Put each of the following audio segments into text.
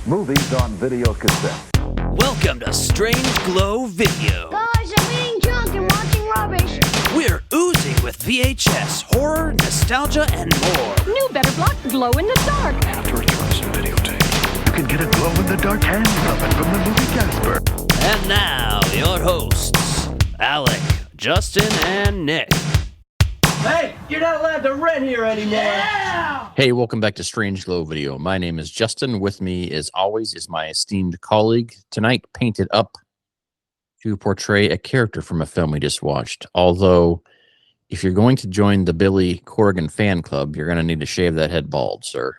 Movies on video cassette. Welcome to Strange Glow Video. Guys, I'm eating junk and watching rubbish. We're oozing with VHS, horror, nostalgia, and more. New Better Block Glow in the Dark. After it drops some videotape, you can get a glow-in-the-dark hand puppet from the movie Casper. And now, your hosts, Alec, Justin, and Nick. Hey, you're not allowed to rent here anymore. Yeah! Hey, welcome back to Strange Glow Video. My name is Justin. With me, as always, is my esteemed colleague. Tonight, painted up to portray a character from a film we just watched. Although, if you're going to join the Billy Corrigan fan club, you're going to need to shave that head bald, sir.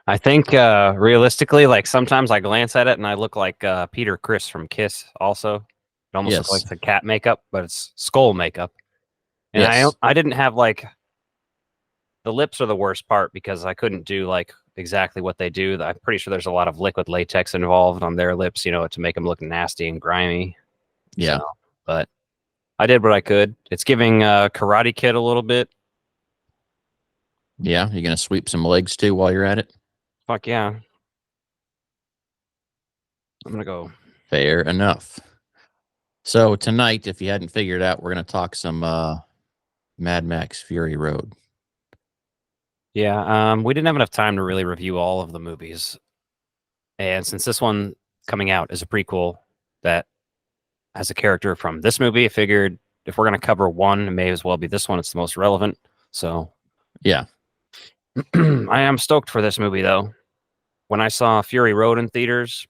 I think realistically, like sometimes I glance at it and I look like Peter Criss from Kiss also. It almost looks like the cat makeup, but it's skull makeup. And I didn't have like the lips are the worst part because I couldn't do like exactly what they do. I'm pretty sure there's a lot of liquid latex involved on their lips, you know, to make them look nasty and grimy. Yeah. So, but I did what I could. It's giving Karate Kid a little bit. Yeah, you're going to sweep some legs too while you're at it? Fuck yeah. I'm going to go. Fair enough. So tonight, if you hadn't figured out, we're going to talk some Mad Max Fury Road. Yeah, we didn't have enough time to really review all of the movies. And since this one coming out is a prequel that has a character from this movie, I figured if we're going to cover one, it may as well be this one. It's the most relevant. So, yeah. I am stoked for this movie, though. When I saw Fury Road in theaters,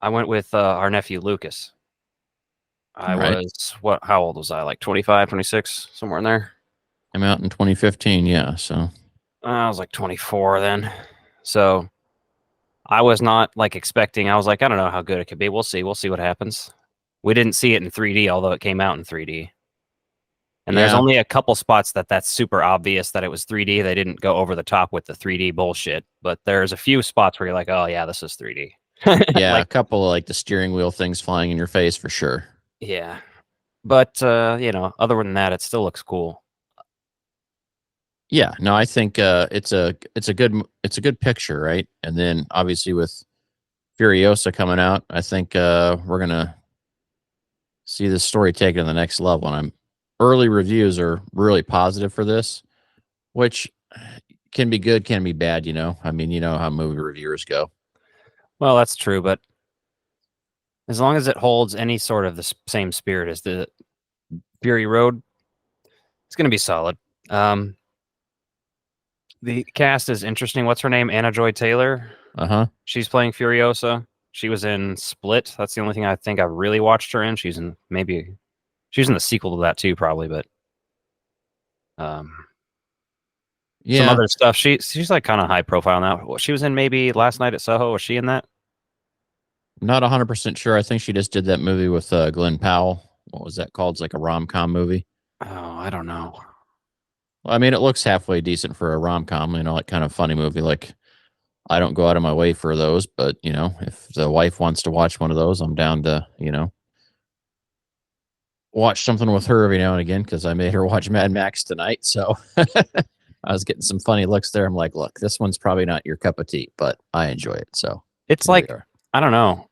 I went with our nephew, Lucas. I was, how old was I? Like 25, 26, somewhere in there? Came out in 2015, yeah, so. I was like 24 then. So I was not like expecting, I was like, I don't know how good it could be. We'll see what happens. We didn't see it in 3D, although it came out in 3D. And there's only a couple spots that's super obvious that it was 3D. They didn't go over the top with the 3D bullshit. But there's a few spots where you're like, oh yeah, this is 3D. Yeah, like, a couple of like the steering wheel things flying in your face for sure. Yeah. But, you know, other than that, it still looks cool. Yeah, no, I think it's a good picture, right? And then obviously with Furiosa coming out, I think we're gonna see this story taken to the next level. And early reviews are really positive for this, which can be good, can be bad. You know, I mean, you know how movie reviewers go. Well, that's true, but as long as it holds any sort of the same spirit as the Fury Road, it's going to be solid. The cast is interesting. What's her name? Anna Joy Taylor. She's playing Furiosa. She was in Split. That's the only thing I think I've really watched her in. She's in the sequel to that too, probably. But yeah, some other stuff. She's like kind of high profile now. She was in maybe Last Night at Soho. Was she in that? Not 100% sure. I think she just did that movie with Glenn Powell. What was that called? It's like a rom-com movie. Oh, I don't know. Well, I mean, it looks halfway decent for a rom-com, you know, like kind of funny movie. Like, I don't go out of my way for those, but, you know, if the wife wants to watch one of those, I'm down to, you know, watch something with her every now and again because I made her watch Mad Max tonight. So I was getting some funny looks there. I'm like, look, this one's probably not your cup of tea, but I enjoy it. So it's like, I don't know.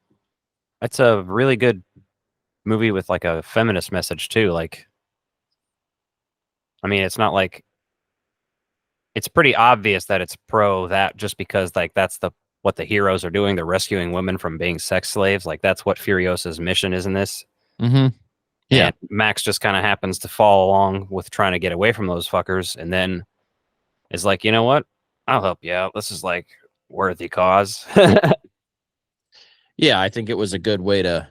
It's a really good movie with like a feminist message too. Like, I mean, it's not like it's pretty obvious that it's pro that just because like that's what the heroes are doing. They're rescuing women from being sex slaves. Like that's what Furiosa's mission is in this. Mm-hmm. Yeah. And Max just kind of happens to follow along with trying to get away from those fuckers. And then is like, you know what? I'll help you out. This is like worthy cause. Yeah. I think it was a good way to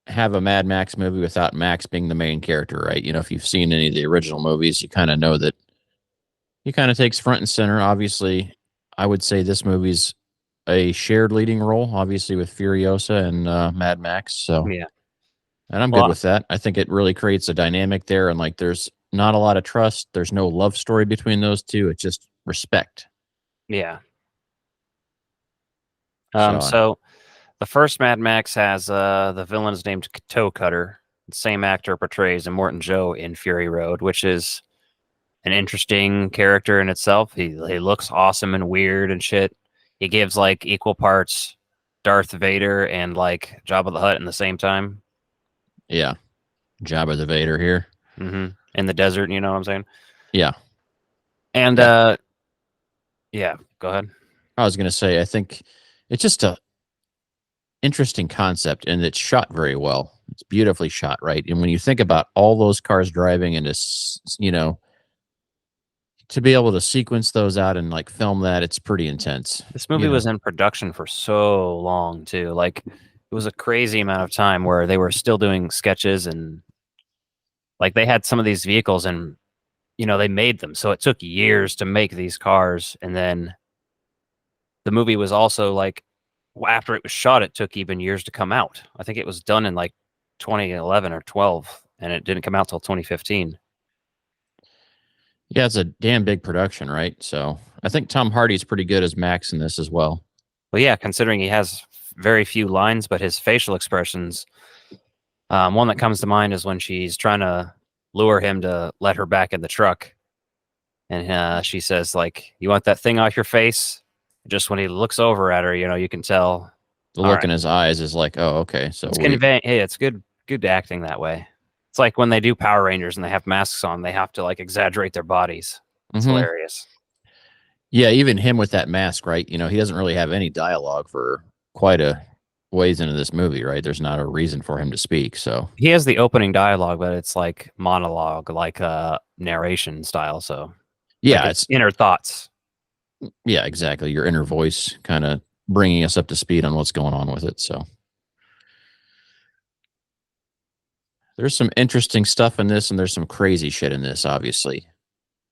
have a Mad Max movie without Max being the main character, right? You know, if you've seen any of the original movies, you kind of know that he kind of takes front and center. Obviously, I would say this movie's a shared leading role, obviously with Furiosa and Mad Max. So yeah, and I'm good with that. I think it really creates a dynamic there, and like there's not a lot of trust. There's no love story between those two. It's just respect. Yeah. So the first Mad Max has the villain is named Toe Cutter. The same actor portrays Immortan Joe in Fury Road, which is an interesting character in itself. He looks awesome and weird and shit. he gives like equal parts Darth Vader and like Jabba the Hutt in the same time. Yeah. Jabba the Vader here. Mm-hmm. In the desert, you know what I'm saying? Yeah. And Yeah. yeah, go ahead. I was going to say, I think it's just a interesting concept, and it's shot very well. It's beautifully shot, right? And when you think about all those cars driving and this, to be able to sequence those out and like film that, it's pretty intense. This movie was in production for so long too. Like it was a crazy amount of time where they were still doing sketches, and like they had some of these vehicles and they made them. So it took years to make these cars, and then the movie was also like after it was shot, it took even years to come out. I think it was done in like 2011 or 12, and it didn't come out till 2015. Yeah, it's a damn big production, right? So I think Tom Hardy's pretty good as Max in this as well. Well, yeah, considering he has very few lines, but his facial expressions. One that comes to mind is when she's trying to lure him to let her back in the truck, and she says, "Like, you want that thing off your face?" Just when he looks over at her, you can tell the look in his eyes is like, "Oh, okay." So it's hey, it's good acting that way. It's like when they do Power Rangers and they have masks on, they have to like exaggerate their bodies. It's hilarious. Yeah, even him with that mask, right? He doesn't really have any dialogue for quite a ways into this movie, right? There's not a reason for him to speak. So he has the opening dialogue, but it's like monologue, like narration style. So yeah, like it's inner thoughts. Yeah, exactly. Your inner voice kind of bringing us up to speed on what's going on with it. So there's some interesting stuff in this, and there's some crazy shit in this, obviously.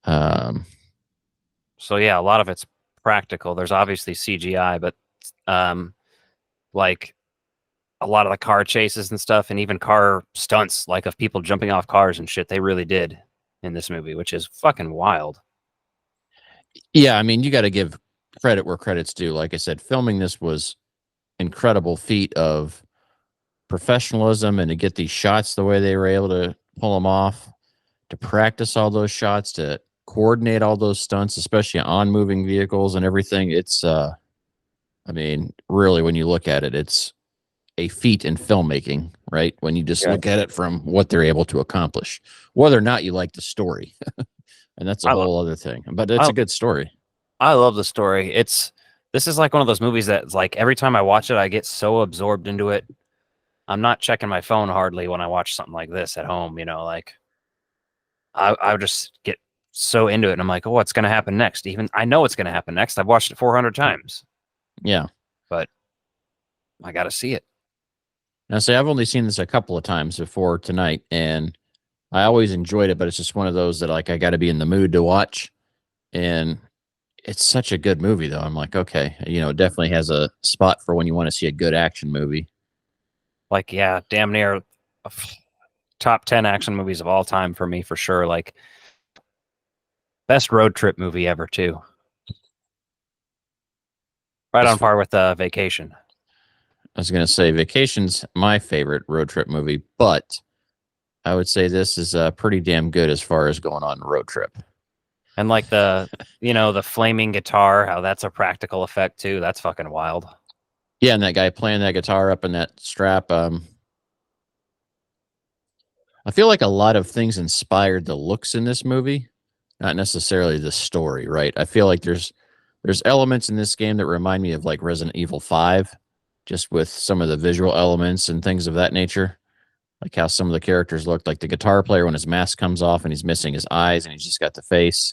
So yeah, a lot of it's practical. There's obviously CGI, but like a lot of the car chases and stuff, and even car stunts, like of people jumping off cars and shit, they really did in this movie, which is fucking wild. Yeah, I mean, you got to give credit where credit's due. Like I said, filming this was incredible feat of professionalism, and to get these shots the way they were able to pull them off, to practice all those shots, to coordinate all those stunts, especially on moving vehicles and everything. It's I mean, really, when you look at it, it's a feat in filmmaking, right? When you just look at it from what they're able to accomplish, whether or not you like the story. And that's a whole other thing, but it's a good story. I love the story. This is like one of those movies that's like every time I watch it, I get so absorbed into it. I'm not checking my phone hardly when I watch something like this at home, like I just get so into it, and I'm like, oh, what's going to happen next? Even I know what's going to happen next. I've watched it 400 times. Yeah. But I got to see it. Now, say I've only seen this a couple of times before tonight, and I always enjoyed it, but it's just one of those that like I got to be in the mood to watch. And it's such a good movie, though. I'm like, okay, it definitely has a spot for when you want to see a good action movie. Like, yeah, damn near top 10 action movies of all time for me, for sure. Like, best road trip movie ever, too. Right on par with Vacation. I was going to say Vacation's my favorite road trip movie, but I would say this is pretty damn good as far as going on a road trip. And like the flaming guitar, how that's a practical effect too. That's fucking wild. Yeah, and that guy playing that guitar up in that strap. I feel like a lot of things inspired the looks in this movie, not necessarily the story, right? I feel like there's elements in this game that remind me of like Resident Evil 5, just with some of the visual elements and things of that nature. Like how some of the characters look, like the guitar player when his mask comes off and he's missing his eyes and he's just got the face.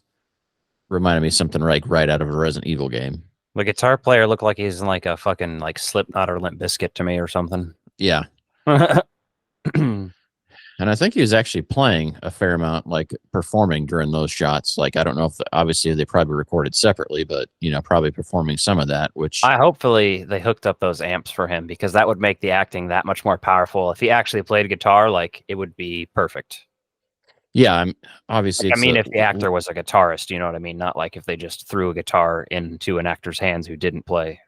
Reminded me of something like right out of a Resident Evil game. The guitar player looked like he's in like a fucking like Slipknot or Limp Bizkit to me or something. Yeah. And I think he was actually playing a fair amount, like performing during those shots. Like, I don't know if obviously they probably recorded separately, but probably performing some of that, which hopefully they hooked up those amps for him, because that would make the acting that much more powerful. If he actually played guitar, like it would be perfect. Yeah, I'm obviously. Like, I mean, if the actor was a guitarist, you know what I mean? Not like if they just threw a guitar into an actor's hands who didn't play.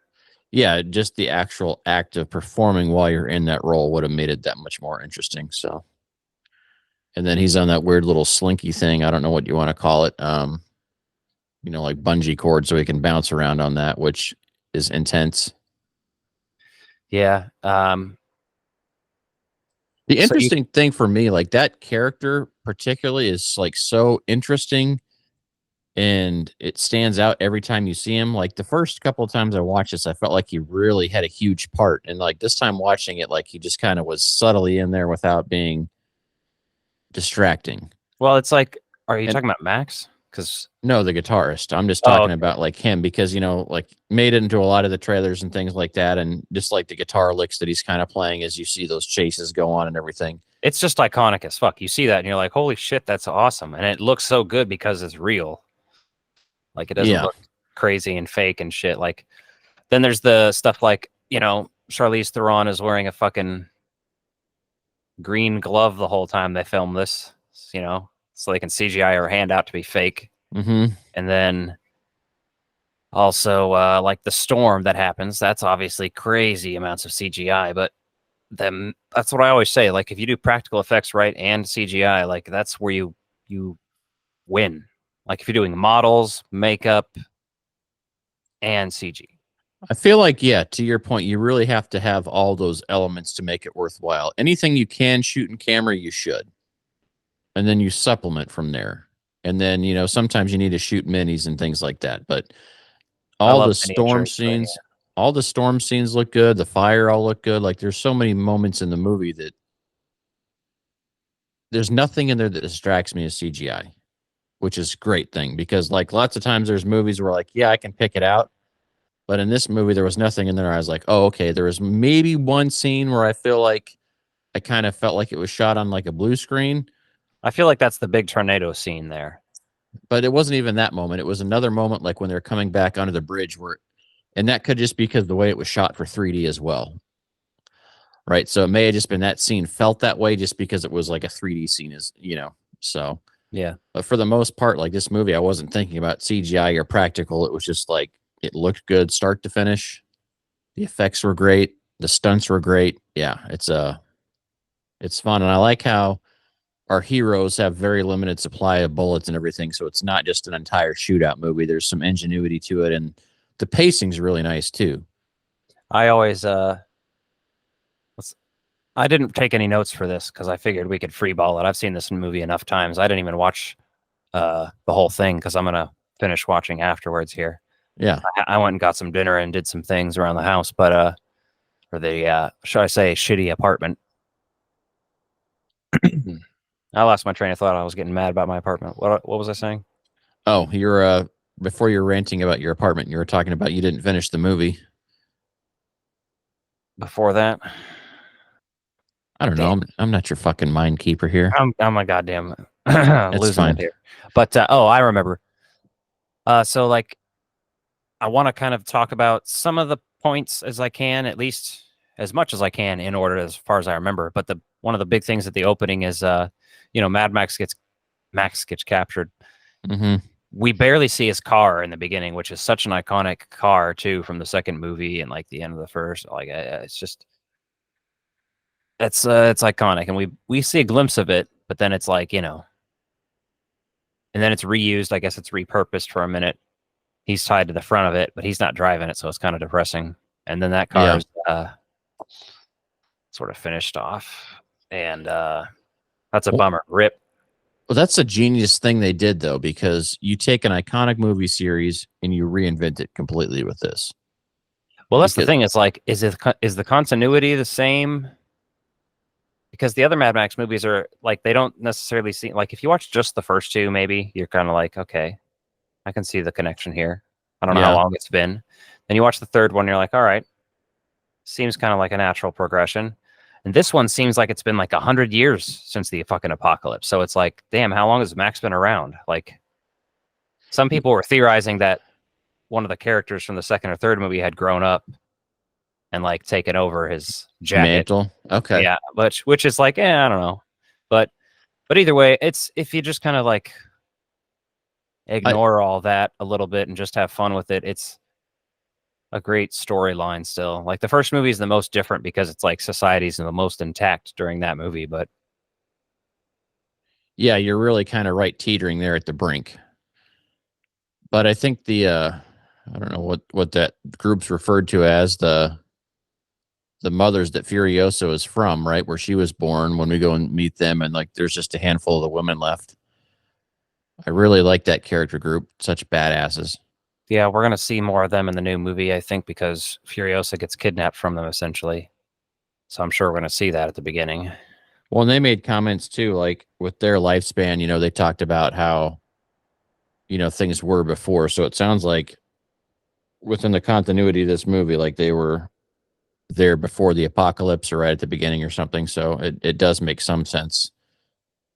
Yeah, just the actual act of performing while you're in that role would have made it that much more interesting. So, and then he's on that weird little slinky thing. I don't know what you want to call it. Like bungee cord, so he can bounce around on that, which is intense. Yeah. The interesting thing for me, like that character particularly, is like so interesting, and it stands out every time you see him. Like the first couple of times I watched this, I felt like he really had a huge part, and like this time watching it, like he just kind of was subtly in there without being distracting. Well, it's like, are you And talking about Max? Because no, the guitarist. I'm just oh, talking okay. about like him because, you know, like made it into a lot of the trailers and things like that. And just like the guitar licks that he's kind of playing as you see those chases go on and everything. It's just iconic as fuck. You see that and you're like, holy shit, that's awesome. And it looks so good because it's real. Like it doesn't Yeah. look crazy and fake and shit. Like then there's the stuff like, you know, Charlize Theron is wearing a fucking green glove the whole time they film this, you know, so they can CGI her hand out to be fake. Mm-hmm. And then also like the storm that happens, that's obviously crazy amounts of CGI, but then that's what I always say. Like if you do practical effects right and CGI, like that's where you win. Like if you're doing models, makeup, and CG. I feel like, yeah, to your point, you really have to have all those elements to make it worthwhile. Anything you can shoot in camera, you should. And then you supplement from there. And then, you know, sometimes you need to shoot minis and things like that. But I all love the storm miniatures, but yeah. scenes, all the storm scenes look good. The fire all look good. Like there's so many moments in the movie that there's nothing in there that distracts me as CGI, which is a great thing because like lots of times there's movies where like, yeah, I can pick it out. But in this movie, there was nothing in there. I was like, oh, okay. There was maybe one scene where I feel like I kind of felt like it was shot on like a blue screen. I feel like that's the big tornado scene there. But it wasn't even that moment. It was another moment like when they're coming back under the bridge where, and that could just be because the way it was shot for 3D as well. Right. So it may have just been that scene felt that way just because it was like a 3D scene, is, you know, so. Yeah. But for the most part, like this movie, I wasn't thinking about CGI or practical. It was just like it looked good start to finish. The effects were great. The stunts were great. Yeah, it's fun. And I like how our heroes have very limited supply of bullets and everything. So it's not just an entire shootout movie. There's some ingenuity to it. And the pacing's really nice too. I always I didn't take any notes for this because I figured we could freeball it. I've seen this movie enough times. I didn't even watch the whole thing because I'm gonna finish watching afterwards here. Yeah. I went and got some dinner and did some things around the house, but or the should I say shitty apartment. I lost my train of thought. I was getting mad about my apartment. What was I saying? Oh, you're before you're ranting about your apartment, you were talking about you didn't finish the movie. Before that, I don't know. I'm not your fucking mind keeper here. I'm a goddamn It's losing fine. it here. But oh, I remember. So like, I want to kind of talk about some of the points as I can, at least as much as I can, in order as far as I remember. But the one of the big things at the opening is, you know, Max gets captured. Mm-hmm. We barely see his car in the beginning, which is such an iconic car too from the second movie and like the end of the first. Like it's just it's iconic, and we see a glimpse of it, but then it's like, you know, and then it's reused. I guess it's repurposed for a minute. He's tied to the front of it, but he's not driving it, so it's kind of depressing. And then that car is sort of finished off, and that's a bummer. Rip. Well, that's a genius thing they did, though, because you take an iconic movie series and you reinvent it completely with this. Well, that's the thing. Is like, is the continuity the same? Because the other Mad Max movies are like, they don't necessarily seem like, if you watch just the first two, maybe you're kind of like, okay, I can see the connection here. I don't know how long it's been. Then you watch the third one, you're like, all right, seems kind of like a natural progression. And this one seems like it's been like 100 years since the fucking apocalypse. So it's like, damn, how long has Max been around? Like, some people were theorizing that one of the characters from the second or third movie had grown up and like taken over his jacket. Mantle. Okay. Yeah, which is like, I don't know. But either way, it's, if you just kind of like ignore all that a little bit and just have fun with it, it's a great storyline still. Like the first movie is the most different because it's like society's the most intact during that movie, but yeah, you're really kind of right teetering there at the brink. But I think the I don't know what that group's referred to as, the mothers that Furiosa is from, right, where she was born. When we go and meet them, and like there's just a handful of the women left. I really like that character group. Such badasses. Yeah, we're gonna see more of them in the new movie, I think, because Furiosa gets kidnapped from them essentially. So I'm sure we're gonna see that at the beginning. Well, and they made comments too, like with their lifespan, they talked about how, things were before. So it sounds like within the continuity of this movie, like they were there before the apocalypse or right at the beginning or something. So it does make some sense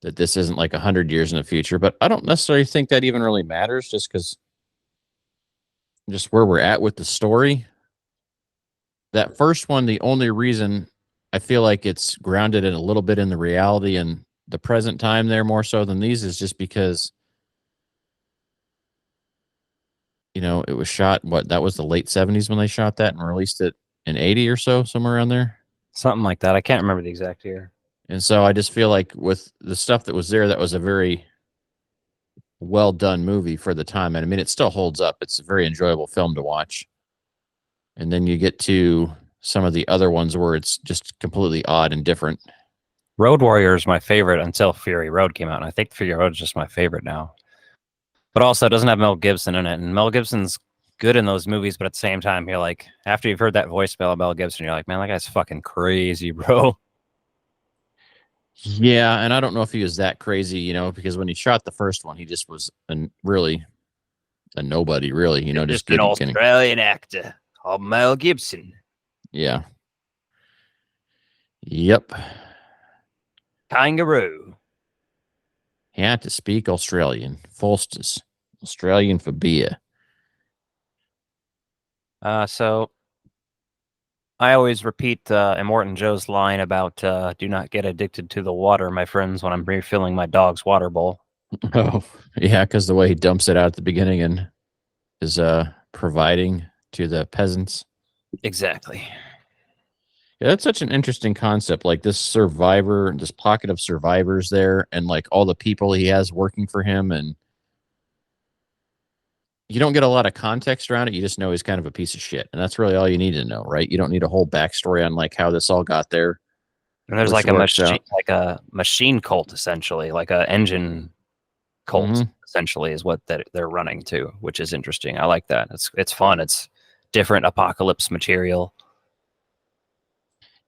that this isn't like 100 years in the future, but I don't necessarily think that even really matters just because just where we're at with the story. That first one, the only reason I feel like it's grounded in a little bit in the reality and the present time there more so than these is just because, it was shot, that was the late 70s when they shot that and released it in 80 or so, somewhere around there. Something like that. I can't remember the exact year. And so I just feel like with the stuff that was there, that was a very well done movie for the time. And I mean, it still holds up. It's a very enjoyable film to watch. And then you get to some of the other ones where it's just completely odd and different. Road Warrior is my favorite until Fury Road came out, and I think Fury Road is just my favorite now. But also, it doesn't have Mel Gibson in it, and Mel Gibson's good in those movies, but at the same time, you're like, after you've heard that voicemail of Mel Gibson, you're like, man, that guy's fucking crazy, bro. Yeah, and I don't know if he was that crazy, because when he shot the first one, he just was really a nobody, really, just an Australian actor called Mel Gibson. Yeah. Yep. Kangaroo. He had to speak Australian. Faustus. Australian for beer. So I always repeat Immortan Joe's line about do not get addicted to the water, my friends, when I'm refilling my dog's water bowl. Oh, yeah, because the way he dumps it out at the beginning and is providing to the peasants. Exactly. Yeah, that's such an interesting concept. Like this pocket of survivors there, and like all the people he has working for him, and you don't get a lot of context around it. You just know he's kind of a piece of shit, and that's really all you need to know, right? You don't need a whole backstory on like how this all got there. And there's like a machine cult, essentially, like a engine cult, essentially, is what they're running to, which is interesting. I like that. It's fun. It's different apocalypse material.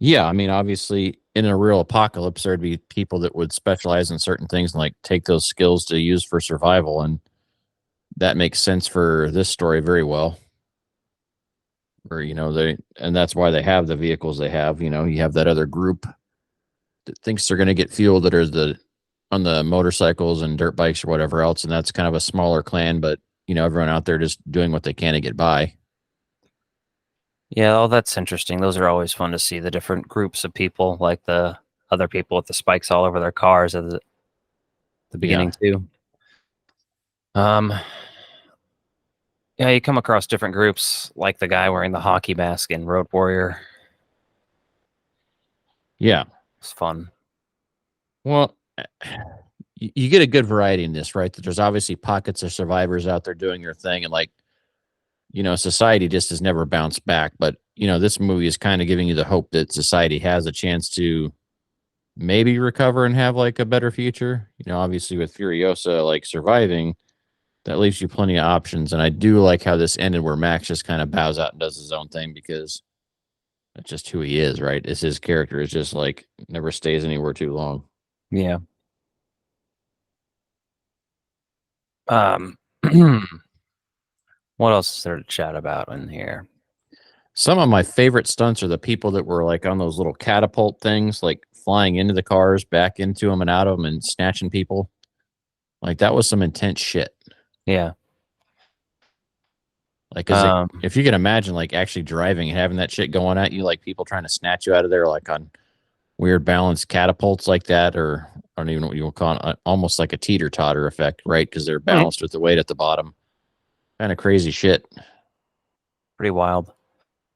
Yeah, I mean, obviously, in a real apocalypse, there'd be people that would specialize in certain things and like take those skills to use for survival, and that makes sense for this story very well. Or and that's why they have the vehicles they have. You have that other group that thinks they're going to get fuel that are on the motorcycles and dirt bikes or whatever else, and that's kind of a smaller clan, but everyone out there just doing what they can to get by. Yeah, that's interesting. Those are always fun to see, the different groups of people, like the other people with the spikes all over their cars at the beginning too. Yeah, you come across different groups, like the guy wearing the hockey mask in Road Warrior. Yeah. It's fun. Well, you get a good variety in this, right? That there's obviously pockets of survivors out there doing their thing, and like, society just has never bounced back. But, this movie is kind of giving you the hope that society has a chance to maybe recover and have like a better future. Obviously with Furiosa, like surviving, that leaves you plenty of options. And I do like how this ended where Max just kind of bows out and does his own thing because that's just who he is, right? It's his character is just like never stays anywhere too long. Yeah. What else is there to chat about in here? Some of my favorite stunts are the people that were like on those little catapult things, like flying into the cars, back into them and out of them and snatching people. Like that was some intense shit. Yeah. Like, if you can imagine like actually driving and having that shit going at you, like people trying to snatch you out of there, like on weird balanced catapults like that, or I don't even know what you will call it, almost like a teeter totter effect, right? Because they're balanced with the weight at the bottom. Kind of crazy shit. Pretty wild.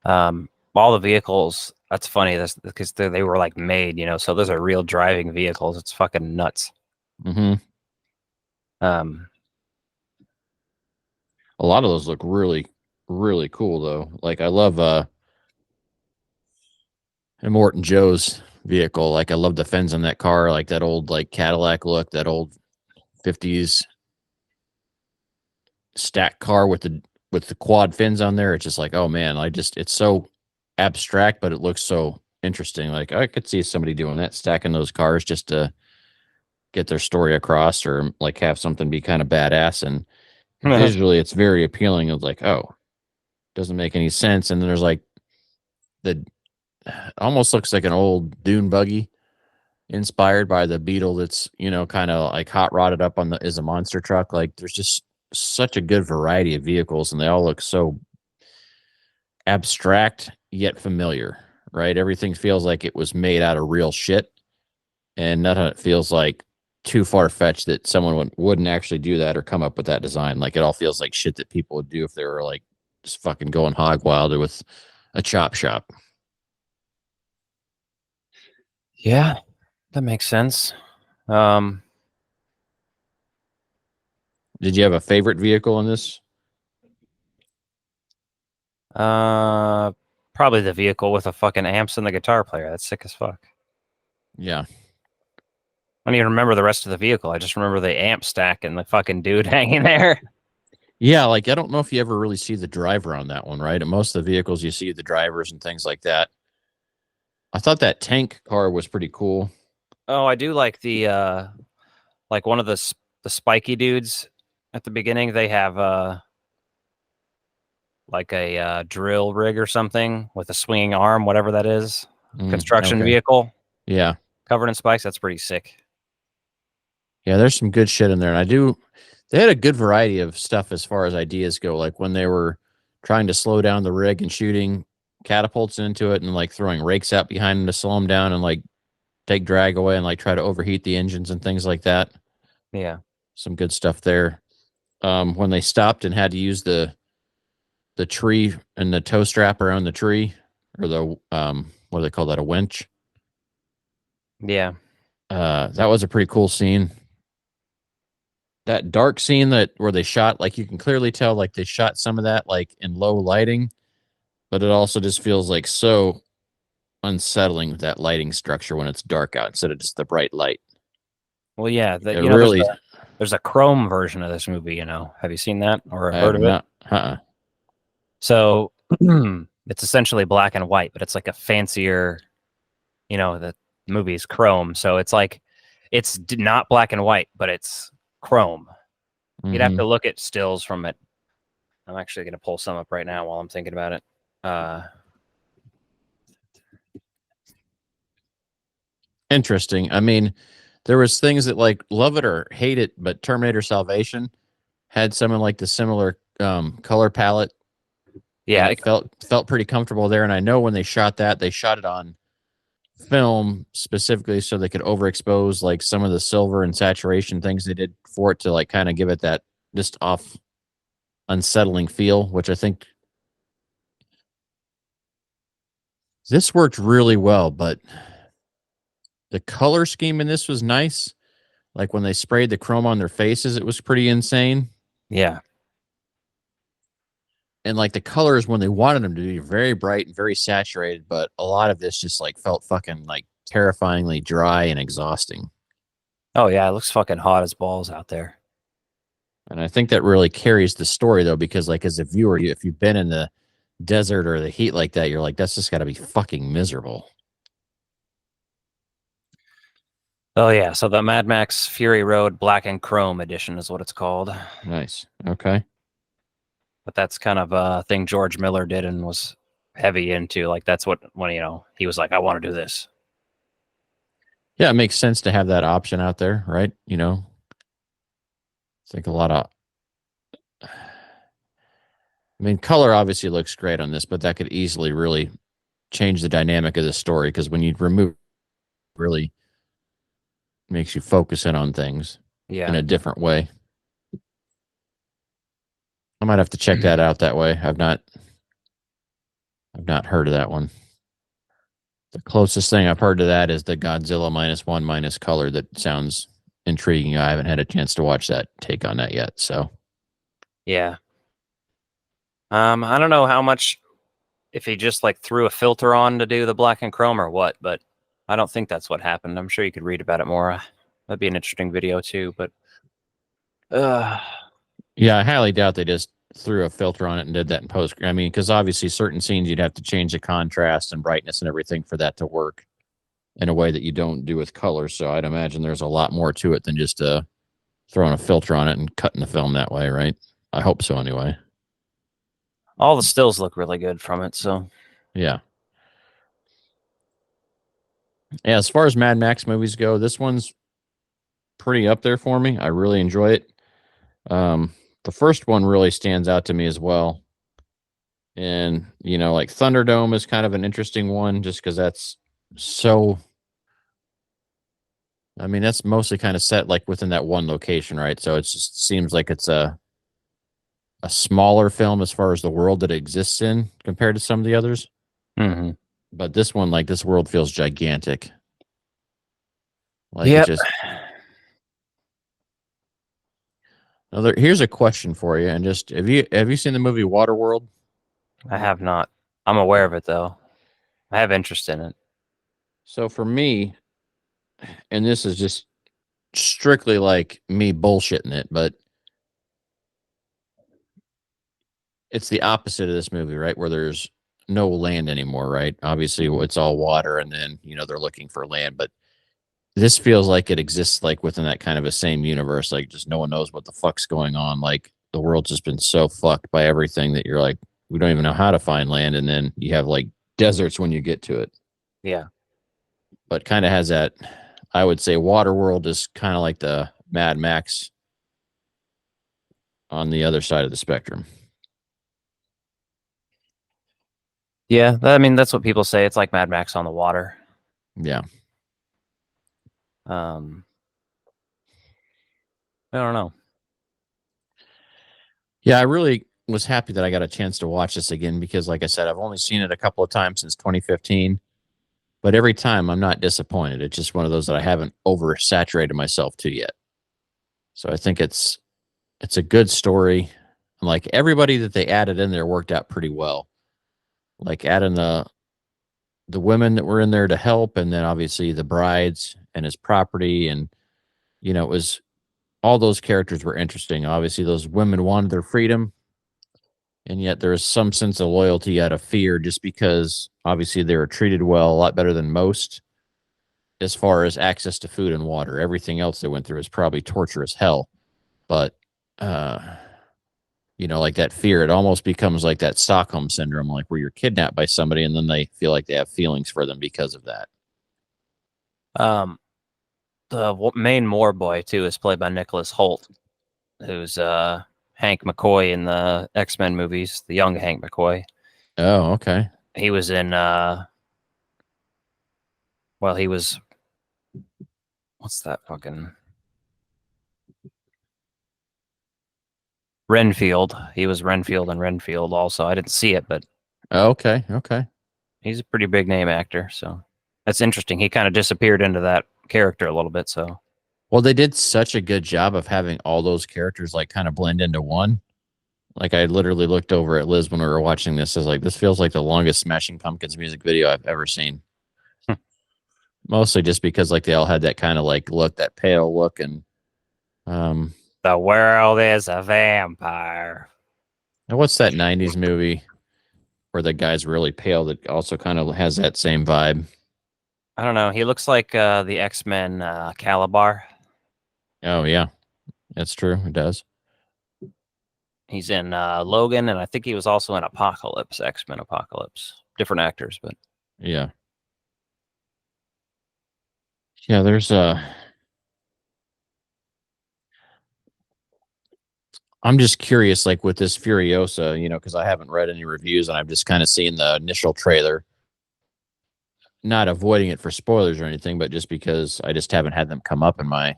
All the vehicles, that's funny. That's because they were like made, so those are real driving vehicles. It's fucking nuts. Mm-hmm. A lot of those look really really cool though. Like I love Immortan Joe's vehicle. Like I love the fins on that car, like that old like Cadillac look, that old 50s stack car with the quad fins on there. It's just like, oh man, it's so abstract, but it looks so interesting. Like I could see somebody doing that, stacking those cars just to get their story across, or like have something be kind of badass. And visually, it's very appealing. It's like, oh, doesn't make any sense. And then there's like the almost looks like an old dune buggy inspired by the Beetle that's, kind of like hot rodded up on the is a monster truck. Like there's just such a good variety of vehicles, and they all look so abstract yet familiar, right? Everything feels like it was made out of real shit, and none of it feels like too far fetched that someone wouldn't actually do that or come up with that design. Like it all feels like shit that people would do if they were like just fucking going hog wild with a chop shop. Yeah, that makes sense. Did you have a favorite vehicle in this? Probably the vehicle with the fucking amps and the guitar player. That's sick as fuck. Yeah. I don't even remember the rest of the vehicle. I just remember the amp stack and the fucking dude hanging there. Yeah, like I don't know if you ever really see the driver on that one, right? And most of the vehicles you see the drivers and things like that. I thought that tank car was pretty cool. Oh, I do like the like one of the spiky dudes at the beginning. They have like a drill rig or something with a swinging arm, whatever that is. Construction okay. vehicle. Yeah. Covered in spikes. That's pretty sick. Yeah, there's some good shit in there. And they had a good variety of stuff as far as ideas go. Like when they were trying to slow down the rig and shooting catapults into it and like throwing rakes out behind them to slow them down and like take drag away and like try to overheat the engines and things like that. Yeah. Some good stuff there. When they stopped and had to use the tree and the tow strap around the tree, or the what do they call that, a winch? Yeah. That was a pretty cool scene. That dark scene where they shot, like you can clearly tell like they shot some of that like in low lighting, but it also just feels like so unsettling with that lighting structure when it's dark out instead of just the bright light. Well, yeah, Really, there's a chrome version of this movie. Have you seen that or heard of not, it? So it's essentially black and white, but it's like a fancier. The movie's chrome, so it's like it's not black and white, but it's chrome. You'd have to look at stills from it. I'm actually going to pull some up right now while I'm thinking about it. Interesting. I mean, there was things that like love it or hate it, but Terminator Salvation had some of like the similar color palette. Yeah, it felt pretty comfortable there. And I know when they shot that, they shot it on film specifically so they could overexpose like some of the silver and saturation things they did for it to like kind of give it that just off unsettling feel, which I think this worked really well. But the color scheme in this was nice. Like when they sprayed the chrome on their faces, it was pretty insane. Yeah. And like the colors when they wanted them to be very bright and very saturated, but a lot of this just like felt fucking like terrifyingly dry and exhausting. Oh yeah, it looks fucking hot as balls out there. And I think that really carries the story though, because like as a viewer, if you've been in the desert or the heat like that, you're like, that's just got to be fucking miserable. Oh yeah, so the Mad Max Fury Road Black and Chrome edition is what it's called. Nice. Okay. But that's kind of a thing George Miller did and was heavy into. Like that's when he was like, I want to do this. Yeah, it makes sense to have that option out there, right? I think a lot of color obviously looks great on this, but that could easily really change the dynamic of the story, because when you remove, really makes you focus in on things in a different way. I might have to check that out that way. I've not heard of that one. The closest thing I've heard to that is the Godzilla -1 - color. That sounds intriguing. I haven't had a chance to watch that take on that yet. So yeah. I don't know how much, if he just like threw a filter on to do the black and chrome or what, but I don't think that's what happened. I'm sure you could read about it more. That'd be an interesting video too, but yeah, I highly doubt they just threw a filter on it and did that in post. I mean, because obviously certain scenes you'd have to change the contrast and brightness and everything for that to work in a way that you don't do with color. So I'd imagine there's a lot more to it than just throwing a filter on it and cutting the film that way, right? I hope so anyway. all the stills look really good from it, so Yeah. Yeah, as far as Mad Max movies go, this one's pretty up there for me. I really enjoy it. The first one really stands out to me as well. And, like Thunderdome is kind of an interesting one just because that's so. I mean, that's mostly kind of set like within that one location, right? So it just seems like it's a smaller film as far as the world that it exists in compared to some of the others. mm-hmm. But this one, like this world feels gigantic. Like Yep. Here's a question for you, and just have you seen the movie Waterworld? I have not. I'm aware of it though. I have interest in it. So for me, and this is just strictly like me bullshitting it, but it's the opposite of this movie, right? Where there's no land anymore, right? Obviously, it's all water, and then they're looking for land, but this feels like it exists like within that kind of a same universe. Like just no one knows what the fuck's going on. Like the world's just been so fucked by everything that you're like, we don't even know how to find land, and then you have like deserts when you get to it. Yeah. But kind of has that. I would say Waterworld is kind of like the Mad Max on the other side of the spectrum. Yeah, I mean that's what people say. It's like Mad Max on the water. Yeah. I don't know. Yeah, I really was happy that I got a chance to watch this again because, like I said, I've only seen it a couple of times since 2015. But every time I'm not disappointed. It's just one of those that I haven't oversaturated myself to yet. So I think it's a good story. Like everybody that they added in there worked out pretty well. Like adding the women that were in there to help, and then obviously the brides and his property, and it was all those characters were interesting. Obviously, those women wanted their freedom, and yet there is some sense of loyalty out of fear, just because obviously they were treated well, a lot better than most, as far as access to food and water. Everything else they went through is probably torture as hell, but like that fear, it almost becomes like that Stockholm syndrome, like where you're kidnapped by somebody and then they feel like they have feelings for them because of that. The main Moore boy too is played by Nicholas Hoult, who's Hank McCoy in the X-Men movies, the young Hank McCoy. Oh, okay. He was in he was, what's that fucking Renfield. He was Renfield in Renfield also. I didn't see it, but Okay. he's a pretty big name actor, so that's interesting. He kind of disappeared into that character a little bit, so. Well, they did such a good job of having all those characters like kind of blend into one. Like I literally looked over at Liz when we were watching this. I was like, this feels like the longest Smashing Pumpkins music video I've ever seen. Mostly just because like they all had that kind of like look, that pale look, and The world is a vampire. and what's that 90s movie where the guy's really pale that also kind of has that same vibe? I don't know. He looks like the X-Men Calabar. Oh yeah, that's true. It does. He's in Logan, and I think he was also in Apocalypse, X-Men Apocalypse. Different actors, but Yeah. Yeah, there's I'm just curious, like with this Furiosa, because I haven't read any reviews and I've just kind of seen the initial trailer. Not avoiding it for spoilers or anything, but just because I just haven't had them come up in my,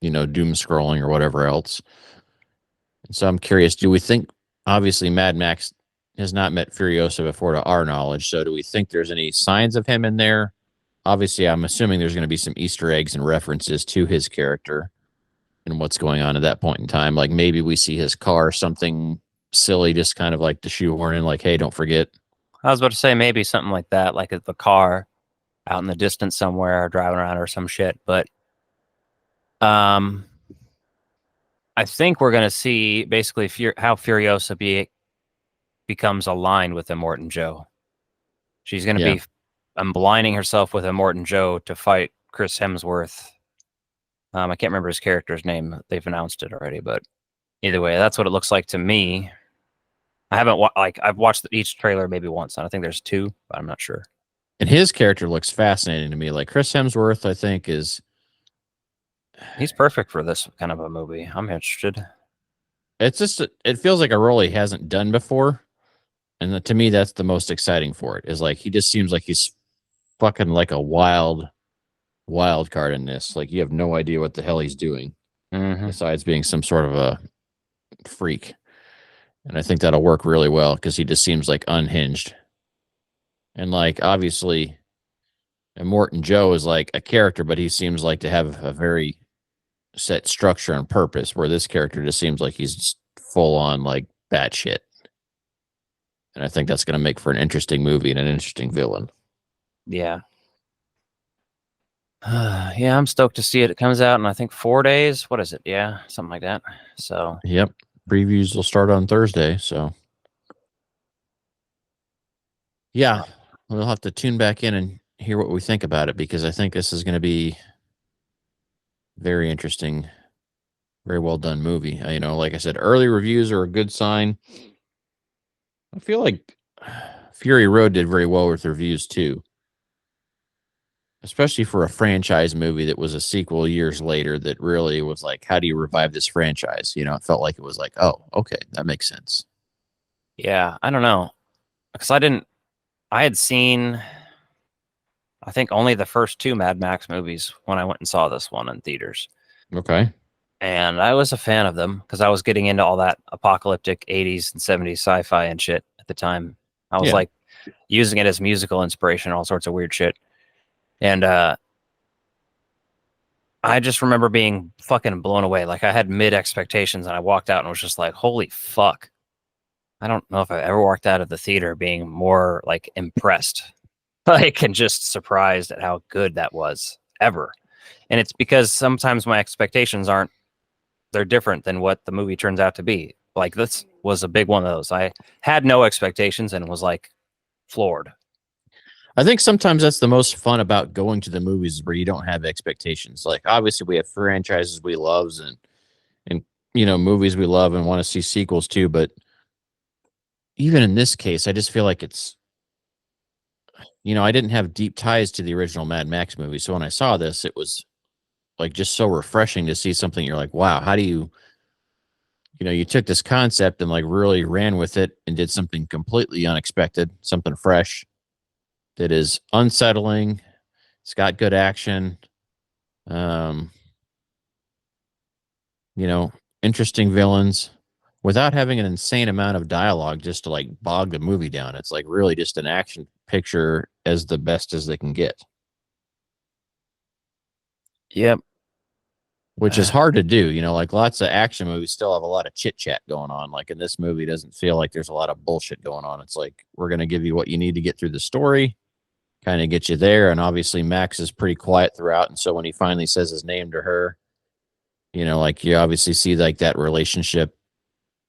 doom scrolling or whatever else. And so I'm curious, do we think, obviously Mad Max has not met Furiosa before to our knowledge, so do we think there's any signs of him in there? Obviously, I'm assuming there's going to be some Easter eggs and references to his character and what's going on at that point in time. Like maybe we see his car, something silly, just kind of like to shoehorn in, like, hey, don't forget. I was about to say maybe something like that, like at the car out in the distance somewhere, driving around or some shit. But I think we're gonna see basically how Furiosa becomes aligned with Immortan Joe. She's gonna be aligning herself with Immortan Joe to fight Chris Hemsworth. I can't remember his character's name. They've announced it already, but either way, that's what it looks like to me. I haven't I've watched each trailer maybe once, and I think there's 2, but I'm not sure. And his character looks fascinating to me. Like Chris Hemsworth, I think he's perfect for this kind of a movie. I'm interested. It's just it feels like a role he hasn't done before, and to me, that's the most exciting for it. Is like he just seems like he's fucking like a wild card in this. Like you have no idea what the hell he's doing, besides being some sort of a freak. And I think that'll work really well because he just seems like unhinged. And like obviously, Immortan Joe is like a character, but he seems like to have a very set structure and purpose. Where this character just seems like he's just full on like batshit. And I think that's going to make for an interesting movie and an interesting villain. Yeah. Yeah, I'm stoked to see it. It comes out in I think 4 days. What is it? Yeah, something like that. So. Yep. Previews will start on Thursday, so yeah, we'll have to tune back in and hear what we think about it because I think this is going to be very interesting, very well done movie. You know, like I said, early reviews are a good sign. I feel like Fury Road did very well with reviews too, especially for a franchise movie that was a sequel years later that really was like, how do you revive this franchise? You know, it felt like it was like, oh, okay, that makes sense. Yeah, I don't know. Because I had seen, I think, only the first 2 Mad Max movies when I went and saw this one in theaters. Okay. And I was a fan of them because I was getting into all that apocalyptic 80s and 70s sci-fi and shit at the time. I was like using it as musical inspiration, all sorts of weird shit. And I just remember being fucking blown away. Like I had mid expectations and I walked out and was just like, holy fuck. I don't know if I ever walked out of the theater being more like impressed, like, and just surprised at how good that was ever. And it's because sometimes my expectations they're different than what the movie turns out to be. Like this was a big one of those. I had no expectations and was like floored. I think sometimes that's the most fun about going to the movies where you don't have expectations. Like obviously we have franchises we love and you know, movies we love and want to see sequels too, but even in this case, I just feel like it's, you know, I didn't have deep ties to the original Mad Max movie. So when I saw this, it was like just so refreshing to see something you're like, wow, how do you know, you took this concept and like really ran with it and did something completely unexpected, something fresh that is unsettling. It's got good action. You know, interesting villains without having an insane amount of dialogue just to like bog the movie down. It's like really just an action picture as the best as they can get. Yep. Which is hard to do, you know, like lots of action movies still have a lot of chit chat going on. Like in this movie, doesn't feel like there's a lot of bullshit going on. It's like, we're going to give you what you need to get through the story, kind of get you there. And obviously Max is pretty quiet throughout. And so when he finally says his name to her, you know, like you obviously see like that relationship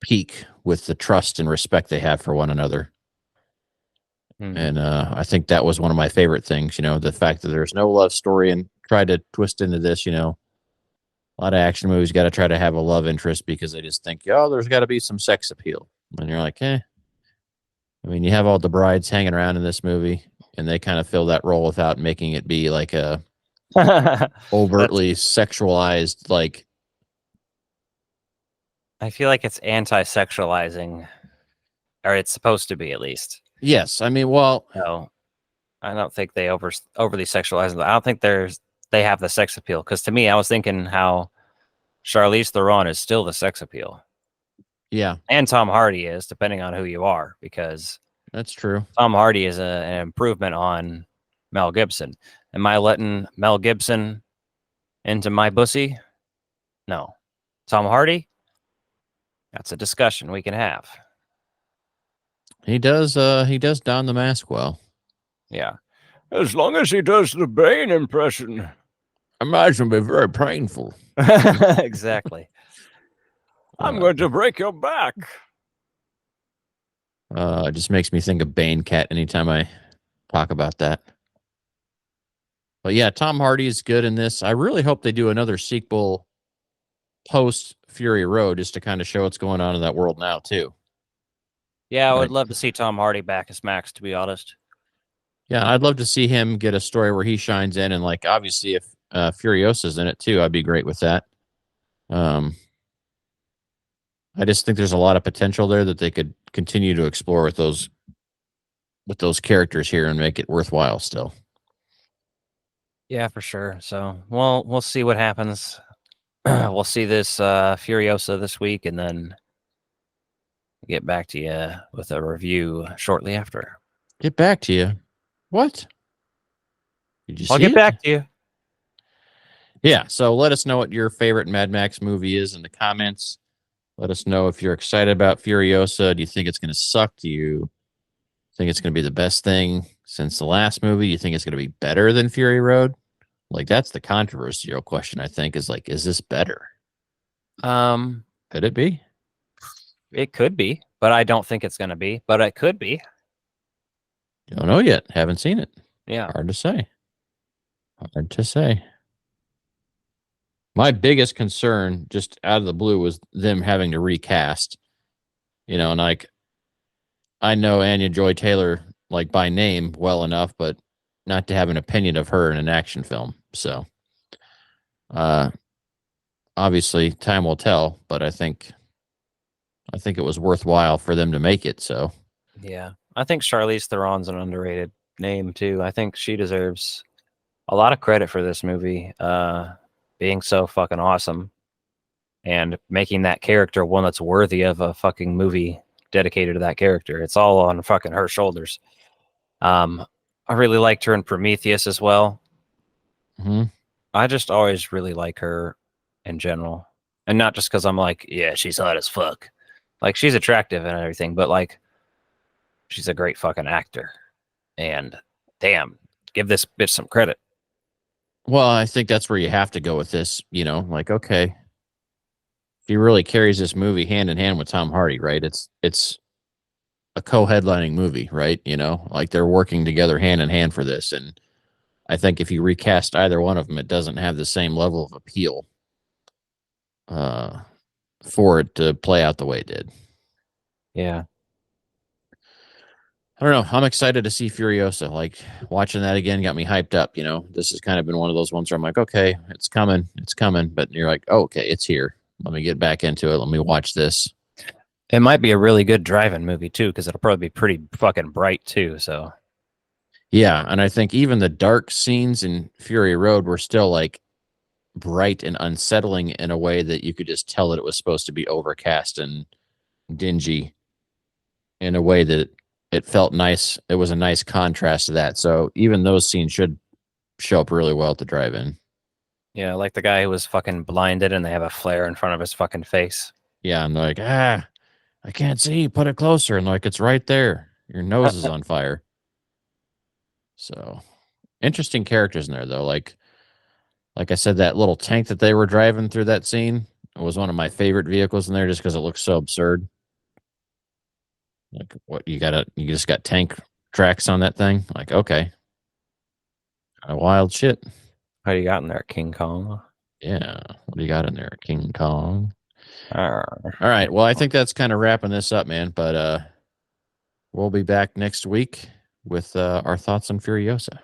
peak with the trust and respect they have for one another. And I think that was one of my favorite things, you know, the fact that there's no love story and try to twist into this, you know, a lot of action movies got to try to have a love interest because they just think, oh, there's got to be some sex appeal. And you're like, I mean, you have all the brides hanging around in this movie and they kind of fill that role without making it be like a overtly sexualized, like. I feel like it's anti-sexualizing, or it's supposed to be at least. Yes. I mean, well, no, I don't think they overly sexualize it. I don't think they have the sex appeal. Because to me, I was thinking how Charlize Theron is still the sex appeal. Yeah. And Tom Hardy is, depending on who you are, because that's true. Tom Hardy is an improvement on Mel Gibson. Am I letting Mel Gibson into my pussy? No. Tom Hardy? That's a discussion we can have. He does don the mask well. Yeah. As long as he does the Bane impression. Imagine it'd be very painful. Exactly. I'm going to break your back. It just makes me think of Bane Cat anytime I talk about that. But yeah, Tom Hardy is good in this. I really hope they do another sequel post Fury Road just to kind of show what's going on in that world now too. Yeah, I would Right. love to see Tom Hardy back as Max, to be honest. Yeah, I'd love to see him get a story where he shines in, and like obviously if Furiosa's in it too, I'd be great with that. I just think there's a lot of potential there that they could continue to explore with those characters here and make it worthwhile still. Yeah, for sure. So, well, we'll see what happens. We'll see this Furiosa this week, and then get back to you with a review shortly after. Get back to you. What? Did you I'll see get it? back to you. Yeah, so let us know what your favorite Mad Max movie is in the comments. Let us know if you're excited about Furiosa. Do you think it's going to suck? Do you think it's going to be the best thing since the last movie? You think it's going to be better than Fury Road? Like, that's the controversial question, I think, is like, is this better? Could it be? It could be, but I don't think it's going to be, but it could be. Don't know yet. Haven't seen it. Yeah. Hard to say. Hard to say. My biggest concern, just out of the blue, was them having to recast. You know, and like, I know Anya Joy Taylor, like by name, well enough, but not to have an opinion of her in an action film. So, obviously, time will tell. But I think it was worthwhile for them to make it. So, Yeah. I think Charlize Theron's an underrated name, too. I think she deserves a lot of credit for this movie being so fucking awesome and making that character one that's worthy of a fucking movie dedicated to that character. It's all on fucking her shoulders. I really liked her in Prometheus as well. I just always really like her in general. And not just because I'm like, yeah, she's hot as fuck. Like, she's attractive and everything, but like, she's a great fucking actor. And damn, give this bitch some credit. well, I think that's where you have to go with this. You know, like, okay, if he really carries this movie hand in hand with Tom Hardy, right? It's a co-headlining movie, right? You know, like they're working together hand in hand for this. And I think if you recast either one of them, it doesn't have the same level of appeal for it to play out the way it did. Yeah. I don't know. I'm excited to see Furiosa. Like, watching that again got me hyped up. You know, this has kind of been one of those ones where I'm like, okay, it's coming. But you're like, oh, okay, it's here. Let me get back into it. Let me watch this. It might be a really good driving movie too, because it'll probably be pretty fucking bright too. So yeah, and I think even the dark scenes in Fury Road were still like bright and unsettling in a way that you could just tell that it was supposed to be overcast and dingy in a way that it felt nice. It was a nice contrast to that. So even those scenes should show up really well at the drive-in. yeah, like the guy who was fucking blinded and they have a flare in front of his fucking face. Yeah, and they're like, I can't see. Put it closer. And like, it's right there. Your nose is on fire. So interesting characters in there, though. Like I said, that little tank that they were driving through that scene was one of my favorite vehicles in there, just because it looks so absurd. Like, what you just got tank tracks on that thing? Like, okay, kind of wild shit. How you got in there, King Kong? Yeah, what do you got in there, King Kong? Arr. All right, well, I think that's kind of wrapping this up, man. But we'll be back next week with our thoughts on Furiosa.